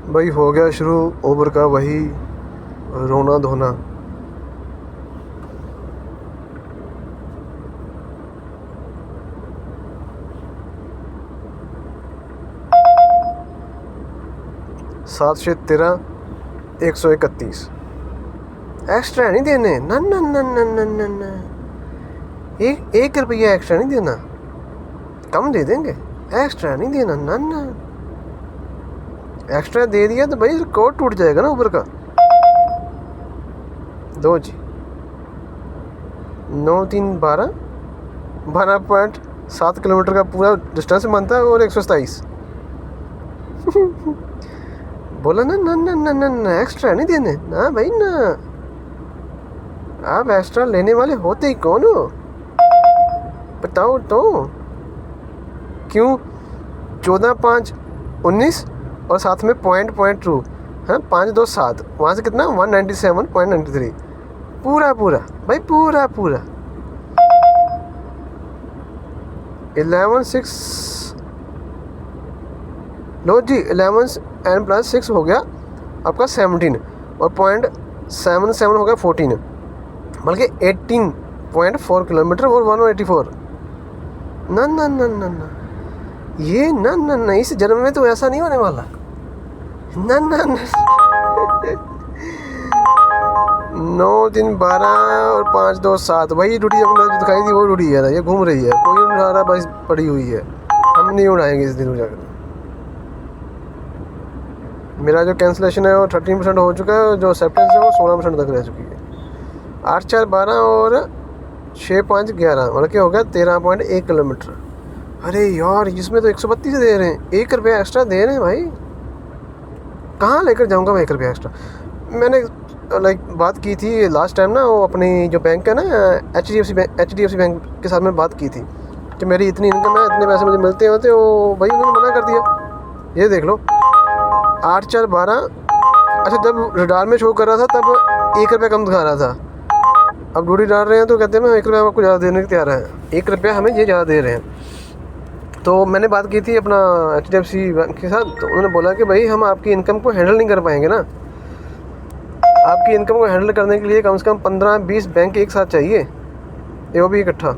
भाई हो गया शुरू ओवर का वही रोना धोना। सात से 13 131 एक्स्ट्रा नहीं देने ना ना ना ना ना ना ना। एक रुपया एक्स्ट्रा नहीं देना, कम दे देंगे, एक्स्ट्रा नहीं देना ना ना। एक्स्ट्रा दे दिया तो भाई रिकॉर्ड टूट जाएगा ना ऊपर का। दो जी 9 3 12 12.7 किलोमीटर का पूरा डिस्टेंस बनता है और 127। बोला ना ना ना ना ना ना एक्स्ट्रा नहीं देने ना भाई ना। आप एक्स्ट्रा लेने वाले होते ही कौन हो बताओ तो। क्यों 14 5 19 और साथ में .2 है 5 2 7, वहाँ से कितना 197.93 पूरा भाई पूरा 11 6 लो जी 11 n + 6 हो गया आपका 17 और .77 हो गया 14, बल्कि 18.4 किलोमीटर और 184। ना ना ना ना ना ये ना ना ना इस जन्म में तो ऐसा नहीं होने वाला। ना ना ना 9 3 12 और 5 2 7 वही डूडी अपने जो दिखाई थी वो डूडी है ना, ये घूम रही है, कोई उड़ा रहा बस पड़ी हुई है। हम नहीं उड़ाएंगे इस दिन जाकर। मेरा जो कैंसिलेशन है वो 13% हो चुका है, जो एक्सेप्टेंस है वो 16% तक रह चुकी है। 8 4 12 और 6 5 11 मतलब क्या हो गया 13.1 किलोमीटर। अरे यार इसमें तो 132 दे रहे हैं, 1 रुपया एक्स्ट्रा दे रहे हैं भाई। कहाँ लेकर जाऊँगा मैं 1 रुपया एक्स्ट्रा। मैंने बात की थी लास्ट टाइम ना, वो अपनी जो बैंक है ना HDFC बैंक के साथ में बात की थी कि मेरी इतनी इनकम है, इतने पैसे मुझे मिलते होते, वो भाई उन्होंने मना कर दिया। ये देख लो 8 4 12। अच्छा जब रडार में शो कर रहा था तब 1 रुपया कम दिखा रहा था, अब डूडी डाल रहे हैं तो कहते हैं मैं 1 रुपया आपको ज़्यादा देने के तैयार है, 1 रुपया हमें ये ज़्यादा दे रहे हैं। तो मैंने बात की थी अपना HDFC बैंक के साथ, तो उन्होंने बोला कि भाई हम आपकी इनकम को हैंडल नहीं कर पाएंगे ना, आपकी इनकम को हैंडल करने के लिए कम से कम 15-20 बैंक एक साथ चाहिए, ये वो भी इकट्ठा।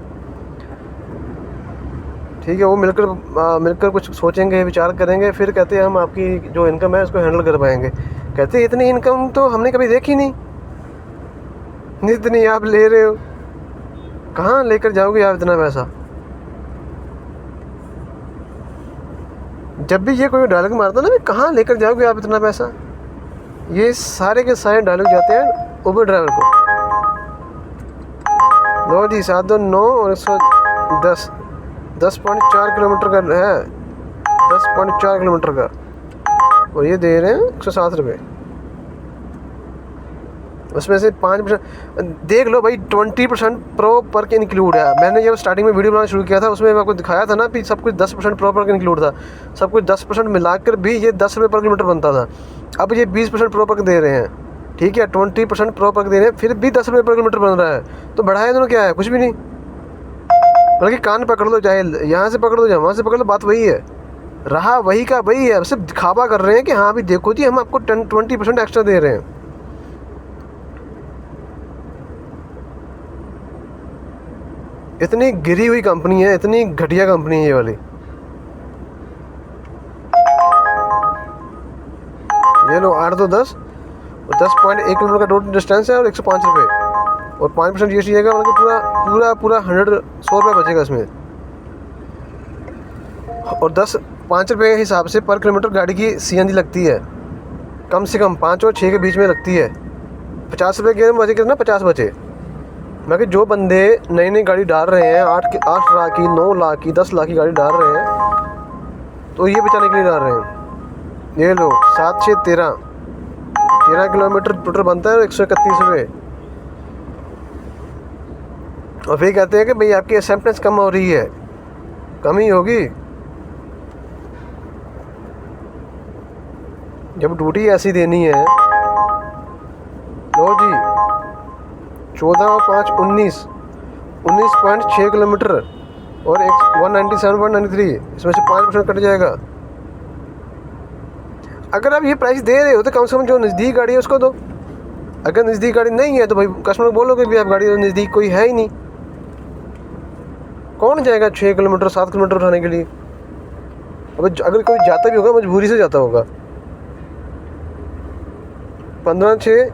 ठीक है, वो मिलकर कुछ सोचेंगे, विचार करेंगे, फिर कहते हैं हम आपकी जो इनकम है उसको हैंडल कर पाएंगे। कहते हैं इतनी इनकम तो हमने कभी देखी नहीं, इतनी आप ले रहे हो, कहाँ लेकर जाओगे आप इतना पैसा। जब भी ये कोई डायलॉग मारता ना, कहाँ लेकर जाओगे आप इतना पैसा, ये सारे के सारे डायलॉग जाते हैं उबर ड्राइवर को। लो जी 7 2 9 और 110 10.4 किलोमीटर का है, 10.4 किलोमीटर का, और ये दे रहे हैं 107 रुपये। उसमें से 5% देख लो भाई, 20% प्रो पर के इंक्लूड है। मैंने जब स्टार्टिंग में वीडियो बनाना शुरू किया था उसमें मैं आपको दिखाया था ना कि सब कुछ 10% प्रो पर के इंक्लूड था, सब कुछ 10% मिलाकर भी ये 10 रुपये पर किलोमीटर बनता था। अब ये 20% प्रो पर दे रहे हैं, ठीक है 20% प्रो पर दे रहे हैं, फिर भी 10 रुपये पर किलोमीटर बन रहा है, तो बढ़ाया दोनों क्या है, कुछ भी नहीं। बल्कि कान पकड़ लो, चाहे यहाँ से पकड़ लो चाहे वहाँ से पकड़ लो, बात वही है, रहा वही का वही है। सिर्फ दिखावा कर रहे हैं कि हाँ अभी देखो जी हम आपको 20% एक्स्ट्रा दे रहे हैं। इतनी गिरी हुई कंपनी है, इतनी घटिया कंपनी है ये वाली। ये लो 8 2 10 और 10.1 किलोमीटर का टोटल डिस्टेंस है और 105 रुपये और 5% GST आएगा, मतलब पूरा 100 रुपये बचेगा इसमें। और 5 रुपये के हिसाब से पर किलोमीटर गाड़ी की CNG लगती है, कम से कम 5 और 6 के बीच में लगती है। 50 रुपये के बचे कितना, 50 बचे। मैं कि जो बंदे नई नई गाड़ी डाल रहे हैं 8 लाख की 9 लाख की 10 लाख की गाड़ी डाल रहे हैं, तो ये बचाने के लिए डाल रहे हैं। ये लो 7 6 13 किलोमीटर टोटल बनता है 131 रुपये। और फिर कहते हैं कि भाई आपकी एक्सेप्टेंस कम हो रही है, कम ही होगी जब ड्यूटी ऐसी देनी है। लो जी 14 और 5 19.6 किलोमीटर और 197.93, इसमें से 5% कट जाएगा। अगर आप ये प्राइस दे रहे हो तो कम से कम जो नज़दीक गाड़ी है उसको दो। अगर नज़दीक गाड़ी नहीं है तो भाई कस्टमर को बोलोगे भी आप गाड़ी तो नज़दीक कोई है ही नहीं, कौन जाएगा 6 किलोमीटर 7 किलोमीटर उठाने के लिए। अब अगर कोई जाता भी होगा मजबूरी से जाता होगा। 15 6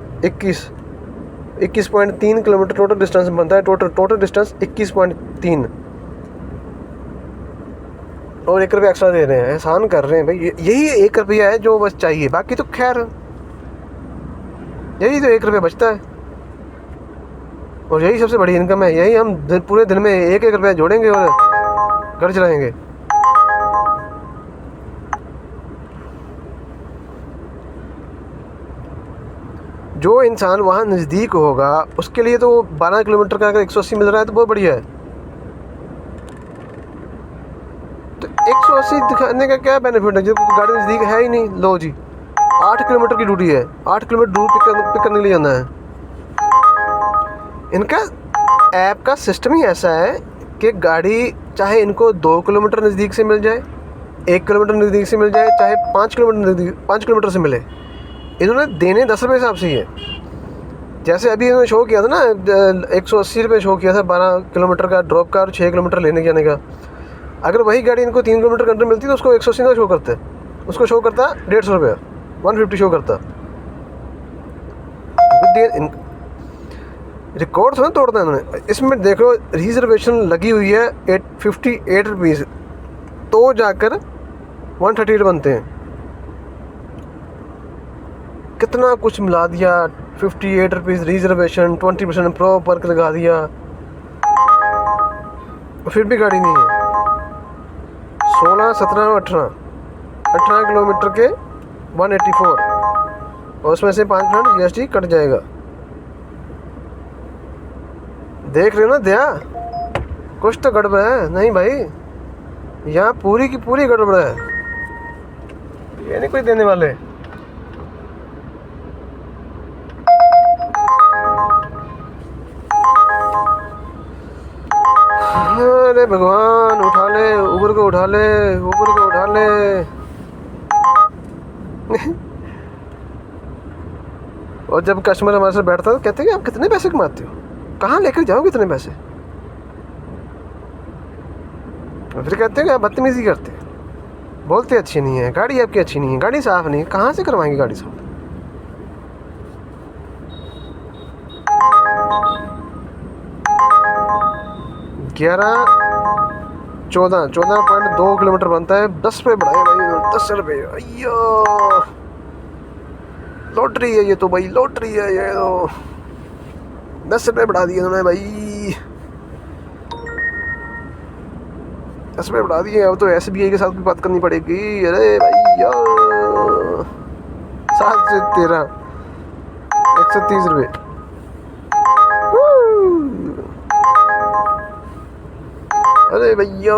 21.3 किलोमीटर टोटल डिस्टेंस बनता है। टोटल डिस्टेंस 21.3 और 1 रुपया एक्स्ट्रा दे रहे हैं, एहसान कर रहे हैं भाई। यही 1 रुपया है जो बस चाहिए, बाकी तो खैर यही तो 1 रुपया बचता है और यही सबसे बड़ी इनकम है। यही हम पूरे दिन में 1 रुपया जोड़ेंगे और घर चलाएंगे। जो इंसान वहाँ नज़दीक होगा उसके लिए तो 12 किलोमीटर का अगर 180 मिल रहा है तो बहुत बढ़िया है। तो 180 दिखाने का क्या बेनिफिट है जब गाड़ी नज़दीक है ही नहीं। लो जी 8 किलोमीटर की ड्यूटी है, 8 किलोमीटर दूर पिक करने के लिए जाना है। इनका ऐप का सिस्टम ही ऐसा है कि गाड़ी चाहे इनको 2 किलोमीटर नज़दीक से मिल जाए, 1 किलोमीटर नज़दीक से मिल जाए, चाहे 5 किलोमीटर से मिले, इन्होंने देने 10 रुपये हिसाब से ही है। जैसे अभी इन्होंने शो किया था ना 180 रुपये शो किया था 12 किलोमीटर का ड्रॉप का और 6 किलोमीटर लेने जाने का। अगर वही गाड़ी इनको 3 किलोमीटर के अंदर मिलती तो उसको 180 ना शो करते, उसको शो करता 150 रुपये, 150 शो करता। रिकॉर्ड थोड़ा तोड़ता है इन्होंने। इसमें देखो रिजर्वेशन लगी हुई है 58 रुपीज़, तो जाकर 138 बनते हैं। कितना कुछ मिला दिया, 58 रुपीज़ रिजर्वेशन, 20% प्रो पर्क लगा दिया, फिर भी गाड़ी नहीं है। 16 17 18 किलोमीटर के 184 और उसमें से 5% GST कट जाएगा। देख रहे हो ना दया, कुछ तो गड़बड़ है। नहीं भाई यहाँ पूरी की पूरी गड़बड़ है, ये नहीं कोई देने वाले। अरे भगवान उठा ले उबर को, उठा ले उबर को, उठा ले। और जब कस्टमर हमारे साथ बैठता है तो कहते हैं कि आप कितने पैसे कमाते हो, कहाँ लेकर जाओगे इतने पैसे। फिर कहते हैं कि आप बदतमीजी करते हैं, बोलते अच्छी नहीं है गाड़ी, आपकी अच्छी नहीं है, गाड़ी साफ़ नहीं है। कहाँ से करवाएंगे गाड़ी साफ़। ग्यारह 14.2 किलोमीटर बनता है। 10 रुपये बढ़ाए भाई, 10 रुपये। अयो लॉटरी है ये तो भाई, लॉटरी है ये तो। 10 रुपये बढ़ा दिए उन्होंने भाई, 10 रुपये बढ़ा दिए। अब तो SBI के साथ भी बात करनी पड़ेगी। अरे भाई यार 7 से 13 130 रुपये। अरे भैया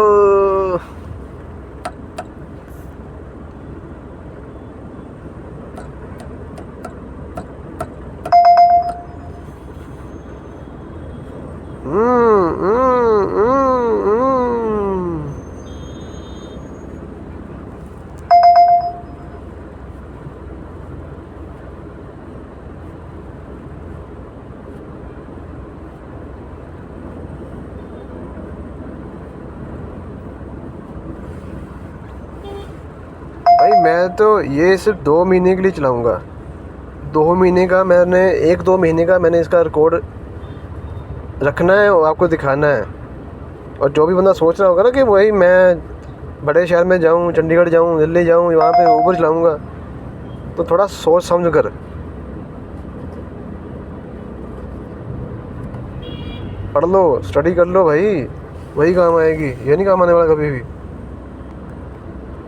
भाई मैं तो ये सिर्फ 2 महीने के लिए चलाऊँगा। 2 महीने का मैंने 1-2 महीने का मैंने इसका रिकॉर्ड रखना है और आपको दिखाना है। और जो भी बंदा सोच रहा होगा ना कि वही मैं बड़े शहर में जाऊँ, चंडीगढ़ जाऊँ, दिल्ली जाऊँ, वहाँ पे ऊबर चलाऊँगा, तो थोड़ा सोच समझ कर पढ़ लो, स्टडी कर लो भाई, वही काम आएगी। ये नहीं काम आने वाला कभी भी।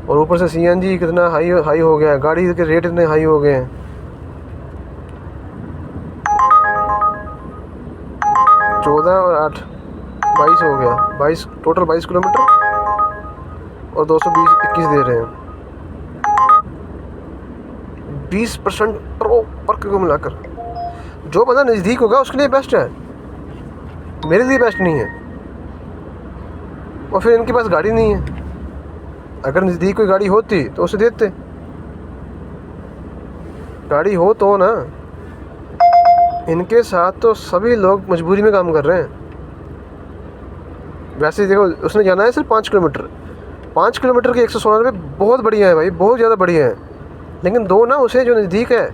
और ऊपर से CNG कितना हाई हो गया है, गाड़ी के रेट इतने हाई हो गए हैं। चौदह और 8 22 हो गया, 22 टोटल 22 किलोमीटर और 220 दे रहे हैं। 20% प्रो पर्क को मिलाकर जो बंदा नज़दीक होगा उसके लिए बेस्ट है, मेरे लिए बेस्ट नहीं है। और फिर इनके पास गाड़ी नहीं है, अगर नज़दीक कोई गाड़ी होती तो उसे देते। गाड़ी हो तो ना। इनके साथ तो सभी लोग मजबूरी में काम कर रहे हैं। वैसे देखो, उसने जाना है सिर्फ 5 किलोमीटर। 5 किलोमीटर के 116 रुपये बहुत बढ़िया है भाई, बहुत ज़्यादा बढ़िया है। लेकिन दो ना उसे जो नज़दीक है।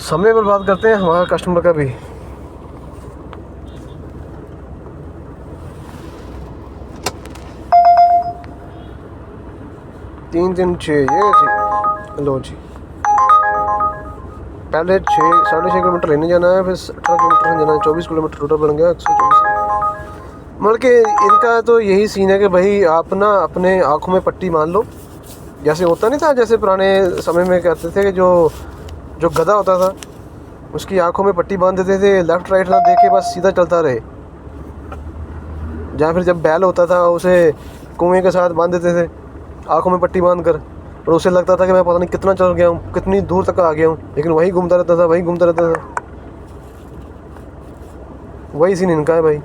समय बर्बाद करते हैं हमारा कस्टमर का भी। तीन तीन छः, ये जी लो जी। पहले 6-6.5 किलोमीटर लेने जाना है, फिर 18 किलोमीटर जाना है, 24 किलोमीटर टोटल बन गया 124। मतलब कि इनका तो यही सीन है कि भाई आप ना अपने आँखों में पट्टी मान लो। जैसे होता नहीं था, जैसे पुराने समय में कहते थे कि जो गधा होता था उसकी आंखों में पट्टी बांध देते थे, लेफ़्ट राइट ना देखे बस सीधा चलता रहे। या फिर जब बैल होता था उसे कुएं के साथ बांध देते थे आंखों में पट्टी बांध कर, और उसे लगता था कि मैं पता नहीं कितना चल गया हूँ, कितनी दूर तक आ गया हूँ, लेकिन वही घूमता रहता था, वही घूमता रहता था। वही सीन इनका है भाई,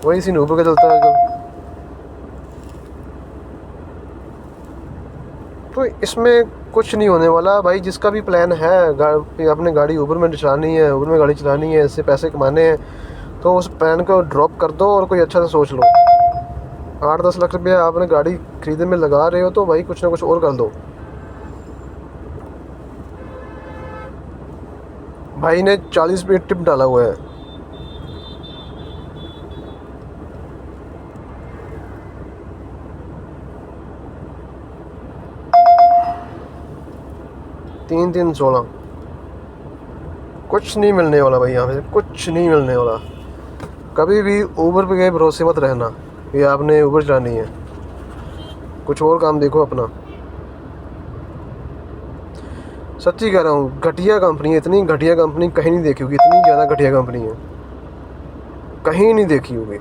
वही सीन ऊपर का चलता है कल। तो इसमें कुछ नहीं होने वाला भाई। जिसका भी प्लान है अपने गाड़ी ऊबर में चलानी है, ऊबर में गाड़ी चलानी है, इससे पैसे कमाने हैं, तो उस प्लान को ड्रॉप कर दो और कोई अच्छा सा सोच लो। 8-10 लाख रुपया आपने गाड़ी खरीदने में लगा रहे हो तो भाई कुछ ना कुछ और कर दो। भाई ने 40 पे टिप डाला हुआ है। तीन 3-16 कुछ नहीं मिलने वाला भाई, यहाँ पे कुछ नहीं मिलने वाला। कभी भी ऊबर पे के भरोसे मत रहना कि आपने ऊबर चलानी है, कुछ और काम देखो अपना। सच्ची कह रहा हूँ, घटिया कंपनी है, इतनी घटिया कंपनी कहीं नहीं देखी होगी, इतनी ज़्यादा घटिया कंपनी है, कहीं नहीं देखी होगी।